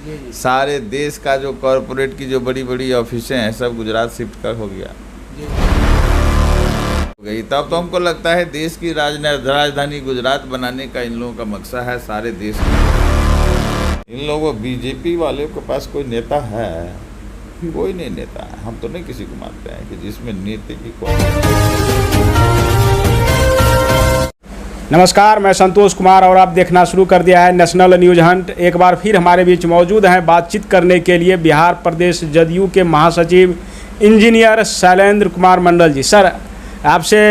सारे देश का जो कॉरपोरेट की जो बड़ी बड़ी ऑफिसें हैं सब गुजरात शिफ्ट कर हो गया गई। तब तो हमको लगता है देश की राजधानी गुजरात बनाने का इन लोगों का मकसद है सारे देश में। इन लोगों बीजेपी वाले के पास कोई नेता है? कोई नहीं नेता है। हम तो नहीं किसी को मानते हैं कि जिसमें नीति की नमस्कार, मैं संतोष कुमार और आप देखना शुरू कर दिया है नेशनल न्यूज हंट। एक बार फिर हमारे बीच मौजूद हैं बातचीत करने के लिए बिहार प्रदेश जदयू के महासचिव इंजीनियर शैलेंद्र कुमार मंडल जी। सर, आपसे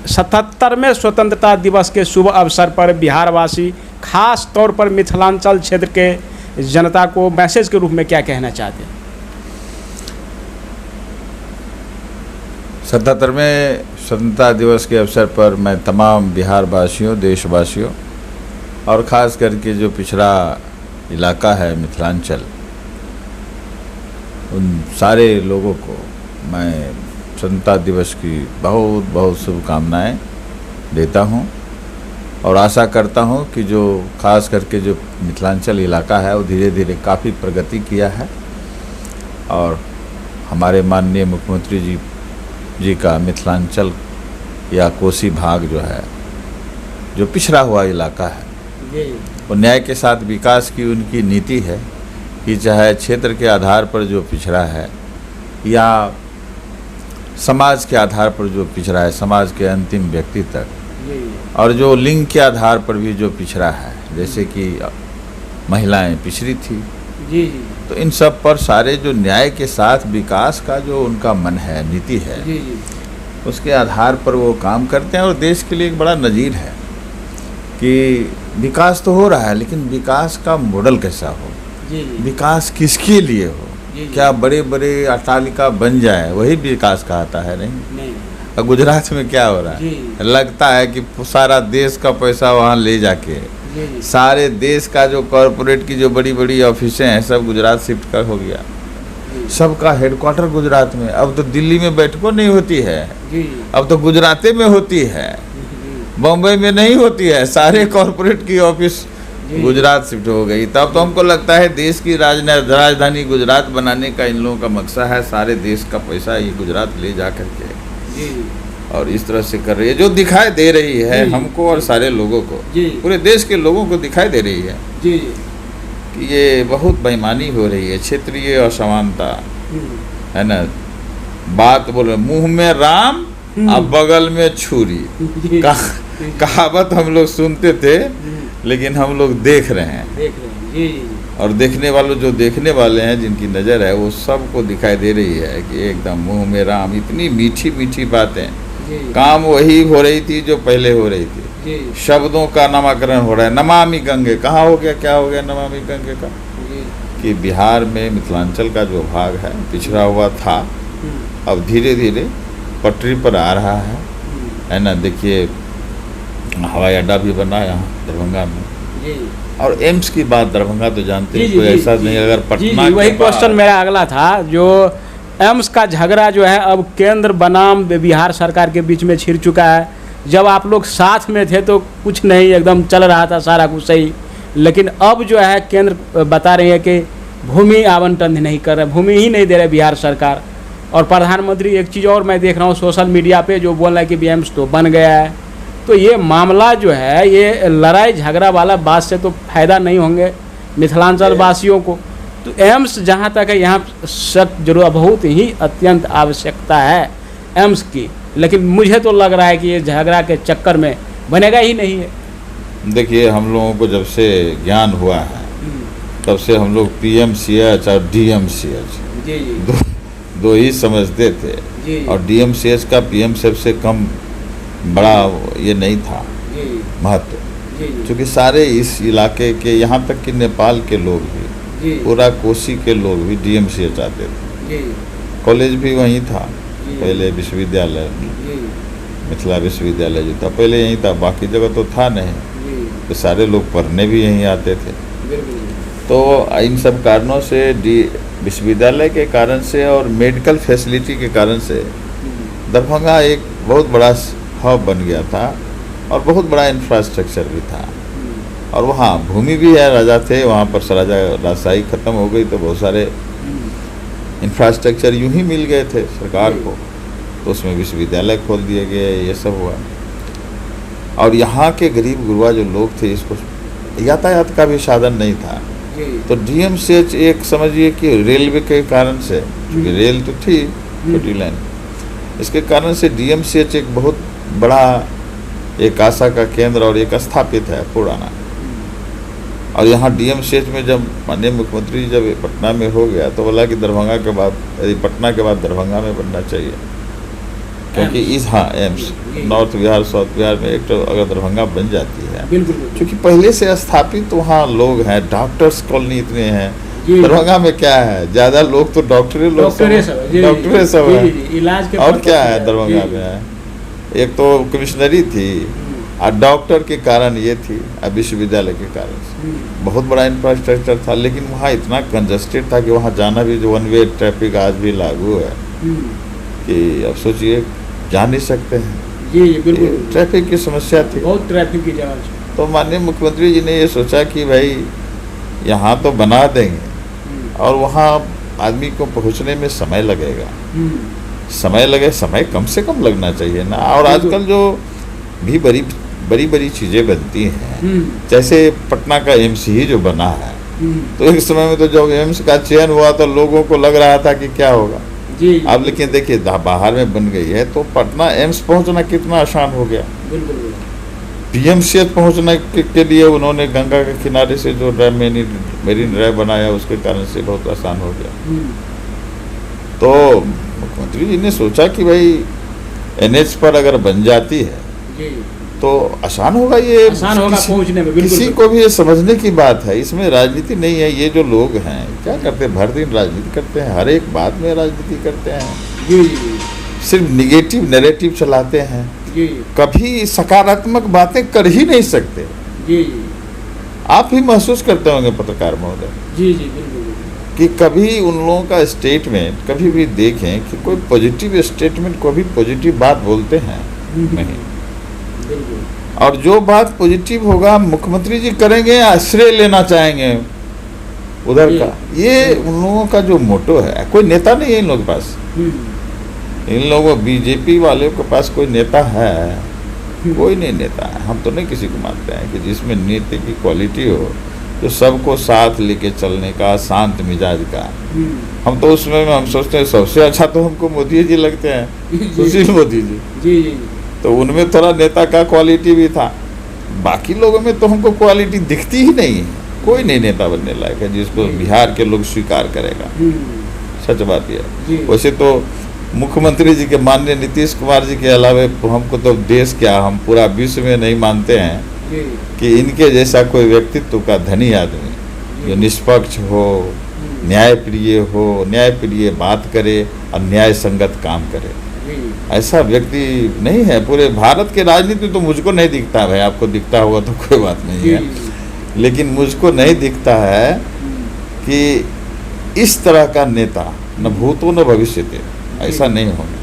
77वें स्वतंत्रता दिवस के शुभ अवसर पर बिहारवासी, खास तौर पर मिथिलांचल क्षेत्र के जनता को मैसेज के रूप में क्या कहना चाहते हैं? 77वें स्वतंत्रता दिवस के अवसर पर मैं तमाम बिहार वासियों, देशवासियों और ख़ास करके जो पिछड़ा इलाका है मिथिलांचल, उन सारे लोगों को मैं स्वतंत्रता दिवस की बहुत बहुत शुभकामनाएं देता हूं और आशा करता हूं कि जो ख़ास करके जो मिथिलांचल इलाका है वो धीरे धीरे काफ़ी प्रगति किया है और हमारे माननीय मुख्यमंत्री जी का मिथिलांचल या कोसी भाग जो है, जो पिछड़ा हुआ इलाका है, वो न्याय के साथ विकास की उनकी नीति है कि चाहे क्षेत्र के आधार पर जो पिछड़ा है या समाज के आधार पर जो पिछड़ा है, समाज के अंतिम व्यक्ति तक, और जो लिंग के आधार पर भी जो पिछड़ा है, जैसे कि महिलाएं पिछड़ी थी, तो इन सब पर सारे जो न्याय के साथ विकास का जो उनका मन है, नीति है, उसके आधार पर वो काम करते हैं और देश के लिए एक बड़ा नज़ीर है कि विकास तो हो रहा है, लेकिन विकास का मॉडल कैसा हो, विकास किसके लिए हो, क्या बड़े बड़े अट्टालिका बन जाए वही विकास कहता है? नहीं। और गुजरात में क्या हो रहा है? लगता है कि सारा देश का पैसा वहाँ ले जाके सारे देश का जो कॉरपोरेट की जो बड़ी बड़ी ऑफिसें हैं सब गुजरात शिफ्ट कर हो गया। सबका हेडक्वार्टर गुजरात में। अब तो दिल्ली में बैठकों नहीं होती है, अब तो गुजरात में होती है, बम्बई में नहीं होती है। सारे कॉरपोरेट की ऑफिस गुजरात शिफ्ट हो गई। तब तो हमको लगता है देश की राजधानी गुजरात बनाने का इन लोगों का मकसद है सारे देश का पैसा ये गुजरात ले जा करके और इस तरह से कर रही है, जो दिखाई दे रही है हमको और सारे लोगों को, पूरे देश के लोगों को दिखाई दे रही है कि ये बहुत बेईमानी हो रही है, क्षेत्रीय असमानता है ना। बात बोल मुंह में राम और बगल में छुरी, कहावत हम लोग सुनते थे, लेकिन हम लोग देख रहे हैं और देखने वालों जो देखने वाले हैं जिनकी नज़र है वो सबको दिखाई दे रही है कि एकदम मुंह में राम। इतनी मीठी मीठी बातें, काम वही हो रही थी जो पहले हो रही थी। शब्दों का नामकरण हो रहा है। नमामि गंगे कहाँ हो गया, क्या हो गया नमामि गंगे का? कि बिहार में मिथिलांचल का जो भाग है पिछड़ा हुआ था, अब धीरे धीरे पटरी पर आ रहा है ना। देखिए हवाई अड्डा भी बना यहाँ दरभंगा में, और एम्स की बात दरभंगा तो जानते हैं, कोई ऐसा नहीं। अगर पटना, वही क्वेश्चन मेरा अगला था, जो एम्स का झगड़ा जो है अब केंद्र बनाम बिहार सरकार के बीच में छिड़ चुका है। जब आप लोग साथ में थे तो कुछ नहीं, एकदम चल रहा था सारा कुछ सही, लेकिन अब जो है केंद्र बता रही है कि भूमि आवंटन नहीं कर रहे, भूमि ही नहीं दे रहे बिहार सरकार। और प्रधानमंत्री एक चीज़ और मैं देख रहा हूँ सोशल मीडिया पे, जो बोल रहा है कि एम्स तो बन गया है। तो ये मामला जो है, ये लड़ाई झगड़ा वाला बात से तो फायदा नहीं होंगे मिथिलांचल वासियों को। तो एम्स जहाँ तक है यहाँ सख्त जरूर बहुत ही अत्यंत आवश्यकता है एम्स की, लेकिन मुझे तो लग रहा है कि ये झगड़ा के चक्कर में बनेगा ही नहीं है। देखिए हम लोगों को जब से ज्ञान हुआ है तब से हम लोग PMCH और DMCH दो ही समझते थे, और DMCH का PMCH से कम बड़ा ये नहीं था महत्व, क्योंकि सारे इस इलाके के, यहाँ तक कि नेपाल के लोग भी, पूरा कोसी के लोग भी DMCH आते थे। कॉलेज भी वहीं था पहले, विश्वविद्यालय मिथिला विश्वविद्यालय जो था पहले यहीं था, बाकी जगह तो था नहीं, तो सारे लोग पढ़ने भी यहीं आते थे। तो इन सब कारणों से विश्वविद्यालय के कारण से और मेडिकल फैसिलिटी के कारण से दरभंगा एक बहुत बड़ा हब बन गया था और बहुत बड़ा इंफ्रास्ट्रक्चर भी था। और वहाँ भूमि भी है, राजा थे वहाँ पर, राजा राजशाही खत्म हो गई तो बहुत सारे इंफ्रास्ट्रक्चर यूं ही मिल गए थे सरकार को, तो उसमें विश्वविद्यालय खोल दिए गए, ये सब हुआ। और यहाँ के गरीब गुरबा जो लोग थे, इसको यातायात का भी साधन नहीं था, तो डीएमसीएच एक समझिए कि रेलवे के कारण से, क्योंकि रेल तो थी छोटी लाइन, इसके कारण से डीएमसीएच एक बहुत बड़ा एक आशा का केंद्र और एक स्थापित है पुराना। और यहाँ डीएमसीएच में जब माननीय मुख्यमंत्री जब पटना में हो गया तो बोला कि दरभंगा के बाद, पटना के बाद दरभंगा में बनना चाहिए, क्योंकि इस AIIMS north Bihar south Bihar में एक तो अगर दरभंगा बन जाती है, क्योंकि पहले से स्थापित वहाँ लोग हैं, डॉक्टर्स कॉलोनी इतने हैं। दरभंगा में क्या है, ज्यादा लोग तो डॉक्टरे सब है, इलाज के और क्या है दरभंगा में है, एक तो कमिश्नरी थी और डॉक्टर के कारण ये थी, अब विश्वविद्यालय के कारण बहुत बड़ा इंफ्रास्ट्रक्चर था, लेकिन वहाँ इतना कंजस्टेड था कि वहाँ जाना भी, जो वन वे ट्रैफिक आज भी लागू है कि अब सोचिए जा नहीं सकते हैं, बिल्कुल ट्रैफिक की समस्या थी, बहुत ट्रैफिक की जगह। तो माननीय मुख्यमंत्री जी ने ये सोचा कि भाई यहाँ तो बना देंगे और वहाँ आदमी को पहुँचने में समय लगेगा, समय कम से कम लगना चाहिए ना। और आजकल जो भी बड़ी चीज़ें बनती हैं, जैसे पटना का एम्स ही जो बना है, तो एक समय में तो जब एम्स का चयन हुआ तो लोगों को लग रहा था कि क्या होगा, अब लेकिन देखिए बाहर में बन गई है, तो पटना एम्स पहुंचना कितना आसान हो गया। डीएमसीएच पहुंचने के लिए उन्होंने गंगा के किनारे से जो ड्राइव मेरीन ड्राइव बनाया, उसके कारण से बहुत आसान हो गया। तो मुख्यमंत्री जी ने सोचा कि भाई एनएच पर अगर बन जाती है तो आसान होगा, ये आसान होगा पहुंचने में। किसी को भी ये समझने की बात है, इसमें राजनीति नहीं है। ये जो लोग हैं क्या करते हैं, भर दिन राजनीति करते हैं, हर एक बात में राजनीति करते हैं, सिर्फ निगेटिव नैरेटिव चलाते हैं, कभी सकारात्मक बातें कर ही नहीं सकते। आप ही महसूस करते होंगे पत्रकार महोदय कि कभी उन लोगों का स्टेटमेंट कभी भी देखें कि कोई पॉजिटिव स्टेटमेंट, कोई भी पॉजिटिव बात बोलते हैं नहीं। और जो बात पॉजिटिव होगा मुख्यमंत्री जी करेंगे, श्रेय लेना चाहेंगे उधर का, ये उन लोगों का जो मोटो है। कोई नेता नहीं है इन लोगों के पास, इन लोगों बीजेपी वाले के पास कोई नेता है? कोई नहीं नेता है। हम तो नहीं किसी को मानते हैं कि जिसमें नेता की क्वालिटी हो, जो सबको साथ लेके चलने का, शांत मिजाज का। हम तो उसमें हम सोचते हैं सबसे अच्छा तो हमको मोदी जी लगते हैं, सुशील मोदी जी। तो उनमें थोड़ा नेता का क्वालिटी भी था, बाकी लोगों में तो हमको क्वालिटी दिखती ही नहीं है। कोई नहीं नेता बनने लायक है जिसको बिहार के लोग स्वीकार करेगा, सच बात यह। वैसे तो मुख्यमंत्री जी के माननीय नीतीश कुमार जी के अलावा हमको तो देश क्या, हम पूरा विश्व में नहीं मानते हैं कि इनके जैसा कोई व्यक्तित्व का धनी आदमी जो निष्पक्ष हो, न्यायप्रिय बात करे और न्याय संगत काम करे, ऐसा व्यक्ति नहीं है पूरे भारत के राजनीति। तो मुझको नहीं दिखता भाई, आपको दिखता होगा तो कोई बात नहीं है, लेकिन मुझको नहीं दिखता है कि इस तरह का नेता न भूतो न भविष्यते, ऐसा नहीं होगा।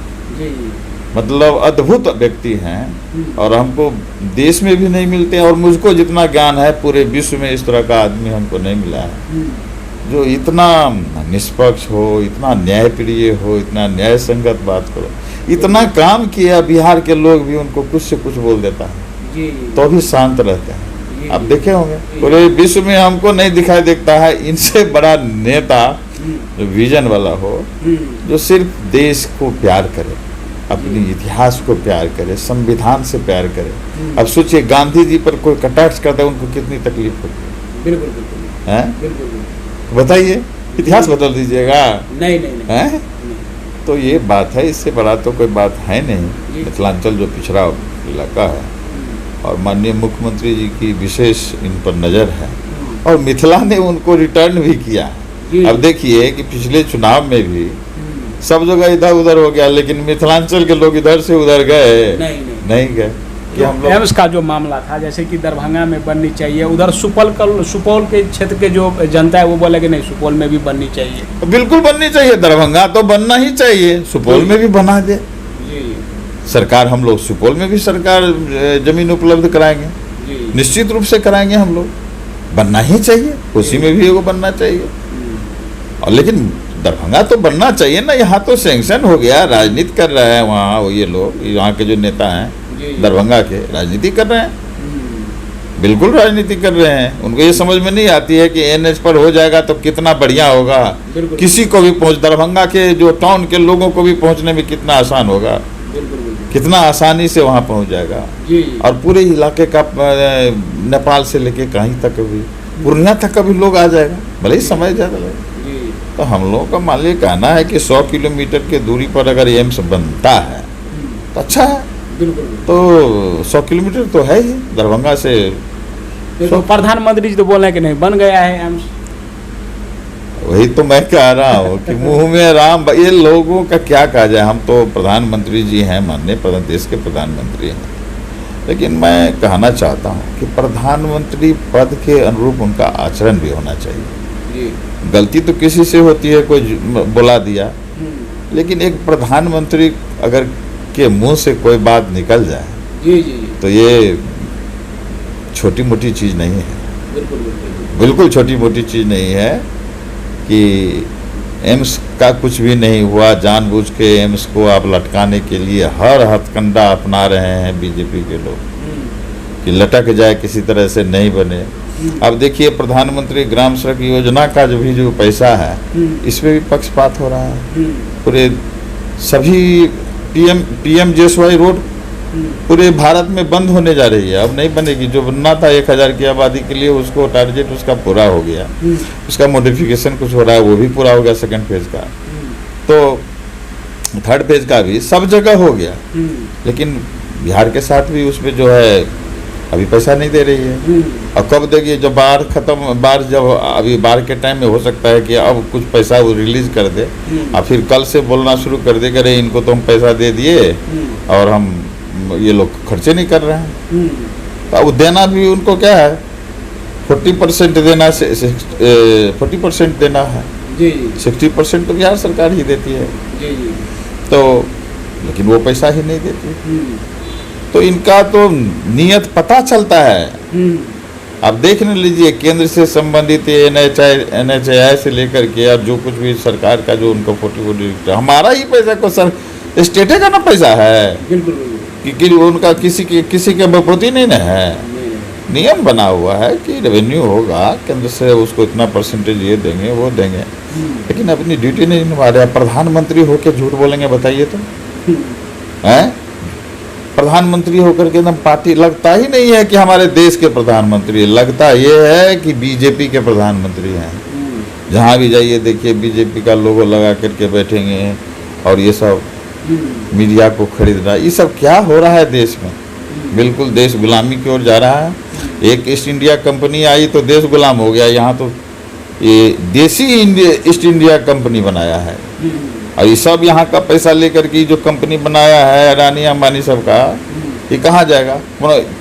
मतलब अद्भुत व्यक्ति हैं और हमको देश में भी नहीं मिलते, और मुझको जितना ज्ञान है पूरे विश्व में इस तरह का आदमी हमको नहीं मिला है जो इतना निष्पक्ष हो, इतना न्यायप्रिय हो, इतना न्याय संगत बात करो। इतना काम किया, बिहार के लोग भी उनको कुछ से कुछ बोल देता है तो भी शांत रहते हैं। आप देखे होंगे पूरे विश्व में हमको नहीं दिखाई देता है इनसे बड़ा नेता जो विजन वाला हो, जो सिर्फ देश को प्यार करे, अपने इतिहास को प्यार करे, संविधान से प्यार करे। अब सोचिए गांधी जी पर कोई कटाक्ष करता है, उनको कितनी तकलीफ होती है। बताइए, इतिहास बदल दीजिएगा? नहीं। तो ये बात है, इससे बड़ा तो कोई बात है नहीं। मिथिलांचल जो पिछड़ा इलाका है और माननीय मुख्यमंत्री जी की विशेष इन पर नज़र है, और मिथिला ने उनको रिटर्न भी किया। अब देखिए कि पिछले चुनाव में भी सब जगह इधर उधर हो गया, लेकिन मिथिलांचल के लोग इधर से उधर गए नहीं गए। कि हम लोग एम्स का जो मामला था, जैसे कि दरभंगा में बननी चाहिए, उधर सुपौल के क्षेत्र के जो जनता है वो बोले कि नहीं, सुपौल में भी बननी चाहिए। बिल्कुल बननी चाहिए, दरभंगा तो बनना ही चाहिए, सुपौल में भी बना दे सरकार। हम लोग सुपौल में भी सरकार जमीन उपलब्ध कराएंगे, जी। निश्चित रूप से कराएंगे हम लोग, बनना ही चाहिए, उसी में भी वो बनना चाहिए। और लेकिन दरभंगा तो बनना चाहिए ना, यहाँ तो सैंक्शन हो गया, राजनीति कर रहे हैं वहाँ ये लोग, यहाँ के जो नेता हैं दरभंगा के, राजनीति कर रहे हैं, बिल्कुल राजनीति कर रहे हैं। उनको ये समझ में नहीं आती है कि एनएच पर हो जाएगा तो कितना बढ़िया होगा, किसी को भी पहुँच, दरभंगा के जो टाउन के लोगों को भी पहुँचने में कितना आसान होगा, कितना आसानी से वहाँ पहुँच जाएगा। और पूरे इलाके का नेपाल से लेके कहीं तक भी, पूर्णिया तक का भी लोग आ जाएगा, भले ही समय ज़्यादा लगे। तो हम लोगों का मान लीजिए कहना है कि 100 किलोमीटर की दूरी पर अगर एम्स बनता है तो अच्छा है। तो 100 किलोमीटर तो है ही दरभंगा से। तो प्रधानमंत्री जी तो बोल रहे हैं कि नहीं बन गया है एम्स। वही तो मैं कह रहा हूँ कि मुंह में राम, ये लोगों का क्या कहा जाए। हम तो प्रधानमंत्री जी हैं, माननीय देश के प्रधानमंत्री हैं, लेकिन मैं कहना चाहता हूँ कि प्रधानमंत्री पद के अनुरूप उनका आचरण भी होना चाहिए। गलती तो किसी से होती है, कोई बुला दिया, लेकिन एक प्रधानमंत्री अगर के मुंह से कोई बात निकल जाए तो ये छोटी मोटी चीज़ नहीं है, बिल्कुल छोटी मोटी चीज़ नहीं है कि एम्स का कुछ भी नहीं हुआ, जानबूझ के एम्स को आप लटकाने के लिए हर हथकंडा अपना रहे हैं बीजेपी के लोग कि लटक जाए, किसी तरह से नहीं बने। अब देखिए प्रधानमंत्री ग्राम सड़क योजना का जो पैसा है, इसमें भी पक्षपात हो रहा है। पूरे सभी पीएमजेएसवाई रोड पूरे भारत में बंद होने जा रही है, अब नहीं बनेगी। जो बनना था 1000 की आबादी के लिए, उसको टारगेट उसका पूरा हो गया, उसका मॉडिफिकेशन कुछ हो रहा है, वो भी पूरा हो गया सेकंड फेज का, तो थर्ड फेज का भी सब जगह हो गया। लेकिन बिहार के साथ भी उसमें जो है अभी पैसा नहीं दे रही है। और कब देगी, जब बाढ़ खत्म, बाढ़ जब अभी बाढ़ के टाइम में हो सकता है कि अब कुछ पैसा वो रिलीज कर दे और फिर कल से बोलना शुरू कर दे कि अरे इनको तो हम पैसा दे दिए और हम ये लोग खर्चे नहीं कर रहे हैं। तो अब देना भी उनको क्या है, 40% देना, 40% देना है, 60% तो बिहार सरकार ही देती है। तो लेकिन वो पैसा ही नहीं देती, तो इनका तो नियत पता चलता है। आप देख न लीजिए, केंद्र से संबंधित NHAI से लेकर के और जो कुछ भी सरकार का जो उनका 40 हमारा ही पैसा को सर स्टेट का ना पैसा है, कि उनका किसी के बपोती नहीं ना है। नियम बना हुआ है कि रेवेन्यू होगा केंद्र से, उसको इतना परसेंटेज ये देंगे वो देंगे, लेकिन अपनी ड्यूटी नहीं निभा रहे। प्रधानमंत्री होकर झूठ बोलेंगे, बताइए तो हैं? प्रधानमंत्री होकर के एकदम पार्टी, लगता ही नहीं है कि हमारे देश के प्रधानमंत्री, लगता ये है कि बीजेपी के प्रधानमंत्री हैं। जहाँ भी जाइए देखिए बीजेपी का लोगो लगा करके बैठेंगे, और ये सब मीडिया को खरीदना, ये सब क्या हो रहा है देश में? बिल्कुल देश गुलामी की ओर जा रहा है। एक ईस्ट इंडिया कंपनी आई तो देश गुलाम हो गया, यहाँ तो ये देसी ईस्ट इंडिया कंपनी बनाया है, और ये सब यहाँ का पैसा लेकर के जो कंपनी बनाया है अडानी अंबानी सब का, ये कहाँ जाएगा?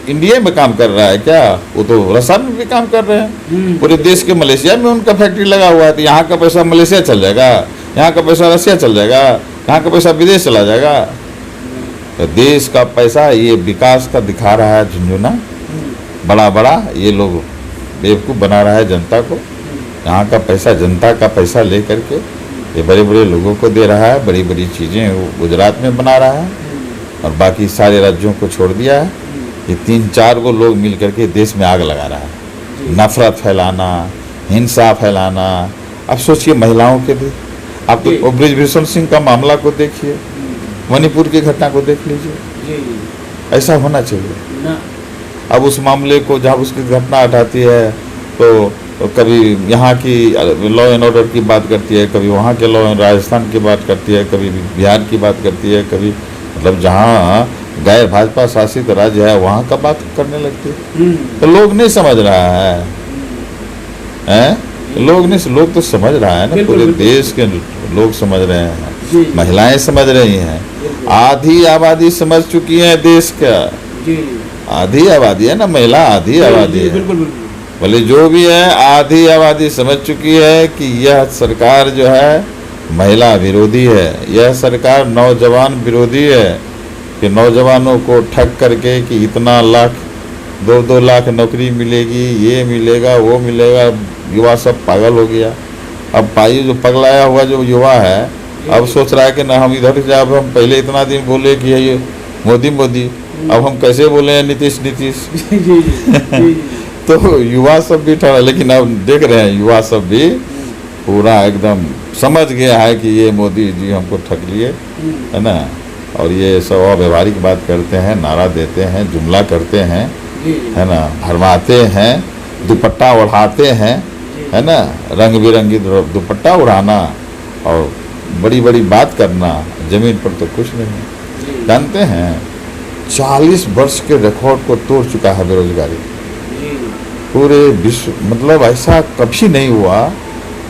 इंडिया में काम कर रहा है क्या? वो तो रसिया में भी काम कर रहे हैं। पूरे देश के मलेशिया में उनका फैक्ट्री लगा हुआ है, तो यहाँ का पैसा मलेशिया चल जाएगा, यहाँ का पैसा रसिया चल जाएगा, यहाँ का पैसा विदेश चला जाएगा। तो देश का पैसा ये विकास का दिखा रहा है झुंझुना, बड़ा बड़ा ये लोग बेवकूफ़ बना रहा है जनता को। यहाँ का पैसा, जनता का पैसा ले करके ये बड़े बड़े लोगों को दे रहा है, बड़ी बड़ी चीज़ें वो गुजरात में बना रहा है, और बाकी सारे राज्यों को छोड़ दिया है। ये 3-4 को लोग मिल करके देश में आग लगा रहा है, नफरत फैलाना, हिंसा फैलाना। अब सोचिए महिलाओं के भी, आप तो बृजभूषण सिंह का मामला को देखिए, मणिपुर की घटना को देख लीजिए, ऐसा होना चाहिए। अब उस मामले को जहाँ उसकी घटना हटाती है तो कभी यहाँ की लॉ एंड ऑर्डर की बात करती है, कभी वहाँ के लॉ एंड राजस्थान की बात करती है, कभी बिहार की बात करती है, कभी मतलब जहाँ गैर भाजपा शासित राज्य है वहाँ का बात करने लगती है। तो लोग नहीं समझ रहा है, लोग तो समझ रहा है ना, पूरे देश के लोग समझ रहे हैं, महिलाएं समझ रही हैं, आधी आबादी समझ चुकी है देश का, आधी आबादी है ना, महिला आधी आबादी है, भले जो भी है, आधी आबादी समझ चुकी है कि यह सरकार जो है महिला विरोधी है, यह सरकार नौजवान विरोधी है, कि नौजवानों को ठग करके कि इतना लाख 2-2 लाख नौकरी मिलेगी, ये मिलेगा, वो मिलेगा। युवा सब पागल हो गया। अब पाई जो पगलाया हुआ जो युवा है, अब सोच रहा है कि ना हम इधर से, अब हम पहले इतना दिन बोले कि ये मोदी मोदी, अब हम कैसे बोले हैं नीतीश नीतीश। तो युवा सब भी ठहरा, लेकिन अब देख रहे हैं युवा सब भी पूरा एकदम समझ गया है कि ये मोदी जी हमको ठग लिए, है ना। और ये सब अव्यवहारिक बात करते हैं, नारा देते हैं, जुमला करते हैं, है ना, भरमाते हैं, दुपट्टा ओढ़ाते हैं, है ना, रंग बिरंगी दुपट्टा उड़ाना और बड़ी बड़ी बात करना, जमीन पर तो कुछ नहीं। जानते हैं 40 वर्ष के रिकॉर्ड को तोड़ चुका है बेरोजगारी पूरे विश्व। मतलब ऐसा कभी नहीं हुआ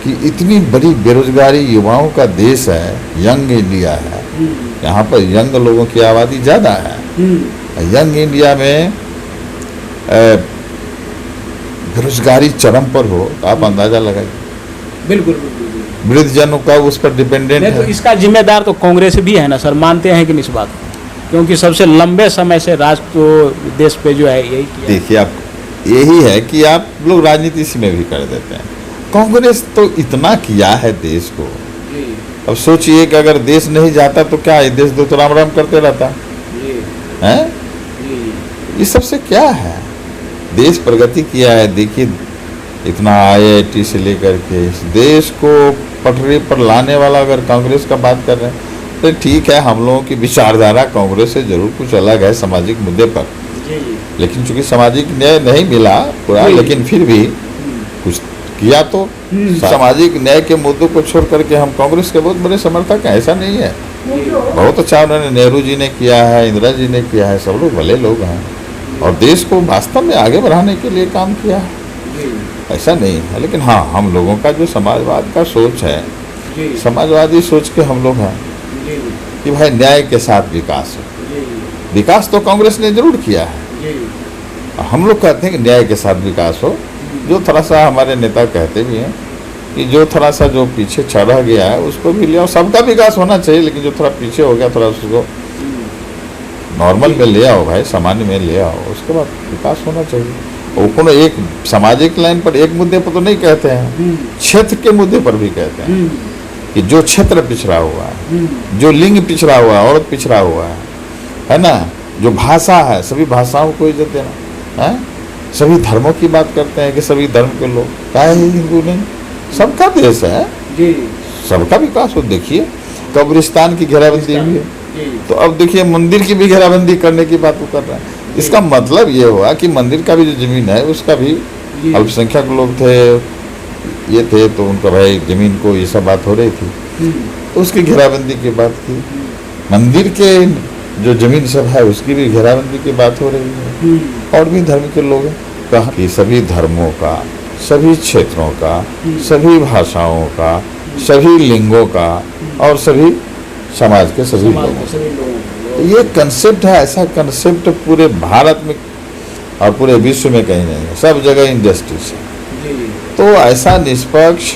कि इतनी बड़ी बेरोजगारी युवाओं का देश है, यंग इंडिया है। यहाँ पर यंग लोगों की आबादी ज़्यादा है। यंग इंडिया में बेरोजगारी चरम पर हो तो आप अंदाजा लगाइए। बिल्कुल वृद्ध जनों का उस पर डिपेंडेंट है। तो इसका जिम्मेदार तो कांग्रेस भी है ना सर, मानते हैं कि नहीं इस बात को? क्योंकि सबसे लंबे समय से राज तो देश पे जो है यही किया। देखिए, आप यही है कि आप लोग राजनीति इसी में भी कर देते हैं। कांग्रेस तो इतना किया है देश को। अब सोचिए कि अगर देश नहीं जाता तो क्या ये देश तो राम राम करते रहता है। ये सबसे क्या है, देश प्रगति किया है। देखिए इतना IIT से लेकर के इस देश को पटरी पर लाने वाला अगर कांग्रेस का बात कर रहे हैं तो ठीक है, हम लोगों की विचारधारा कांग्रेस से जरूर कुछ अलग है सामाजिक मुद्दे पर, लेकिन चूंकि सामाजिक न्याय नहीं मिला पूरा, लेकिन फिर भी कुछ किया तो। सामाजिक न्याय के मुद्दों को छोड़ करके हम कांग्रेस के बहुत बड़े समर्थक हैं, ऐसा नहीं है। बहुत अच्छा उन्होंने, नेहरू जी ने किया है, इंदिरा जी ने किया है, सब लोग भले लोग हैं और देश को वास्तव में आगे बढ़ाने के लिए काम किया है, ऐसा नहीं है। लेकिन हाँ, हम लोगों का जो समाजवाद का सोच है, समाजवादी सोच के हम लोग हैं कि भाई न्याय के साथ विकास हो। विकास तो कांग्रेस ने जरूर किया है, हम लोग कहते हैं कि न्याय के साथ विकास हो। जो थोड़ा सा हमारे नेता कहते भी हैं कि जो थोड़ा सा जो पीछे चढ़ा गया है उसको भी ले आओ। सबका विकास होना चाहिए, लेकिन जो थोड़ा पीछे हो गया थोड़ा उसको नॉर्मल में ले आओ भाई, सामान्य में ले आओ, उसके बाद विकास होना चाहिए। वो कोनो एक सामाजिक लाइन पर एक मुद्दे पर तो नहीं कहते हैं, क्षेत्र के मुद्दे पर भी कहते हैं कि जो क्षेत्र पिछड़ा हुआ है, जो लिंग पिछड़ा हुआ है, औरत पिछड़ा हुआ है ना, जो भाषा है, सभी भाषाओं को इज्जत देना है। सभी धर्मों की बात करते हैं कि सभी धर्म के लोग, काहे हिंदू नहीं, सबका देश है, सबका विकास हो। देखिए कब्रिस्तान की घेराबंदी हुई है, तो अब देखिए मंदिर की भी घेराबंदी करने की बात वो कर रहा है। इसका मतलब ये हुआ कि मंदिर का भी जो जमीन है उसका भी अल्पसंख्यक लोग थे, ये थे, तो उनका भाई जमीन को ये सब बात हो रही थी, तो उसकी घेराबंदी की बात की। मंदिर के जो जमीन सब है उसकी भी घेराबंदी की बात हो रही है। और भी धर्म के लोग कहा कि सभी धर्मों का, सभी क्षेत्रों का, सभी भाषाओं का, सभी लिंगों का और सभी समाज के सभी लोगों का ये कंसेप्ट है। ऐसा कंसेप्ट पूरे भारत में और पूरे विश्व में कहीं नहीं है, सब जगह इंजस्टिस है। तो ऐसा निष्पक्ष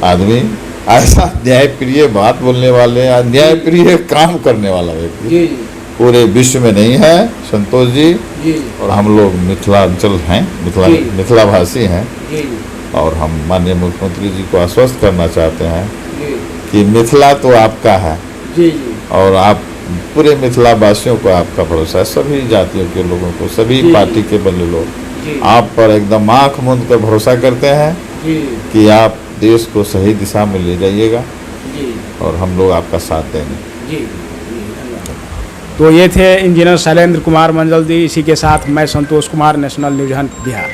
आदमी, ऐसा न्यायप्रिय बात बोलने वाले, न्यायप्रिय काम करने वाला व्यक्ति पूरे विश्व में नहीं है संतोष जी। और हम लोग मिथिलांचल हैं, मिथिलाभाषी हैं, और हम माननीय मुख्यमंत्री जी को आश्वस्त करना चाहते हैं कि मिथिला तो आपका है और आप पूरे मिथिला वासियों को आपका भरोसा है, सभी जातियों के लोगों को, सभी पार्टी के बड़े लोग आप पर एकदम आंख मूंद कर भरोसा करते हैं कि आप देश को सही दिशा में ले जाइएगा और हम लोग आपका साथ देंगे। तो ये थे इंजीनियर शैलेंद्र कुमार मंडल जी, इसी के साथ मैं संतोष कुमार, नेशनल न्यूज़ बिहार।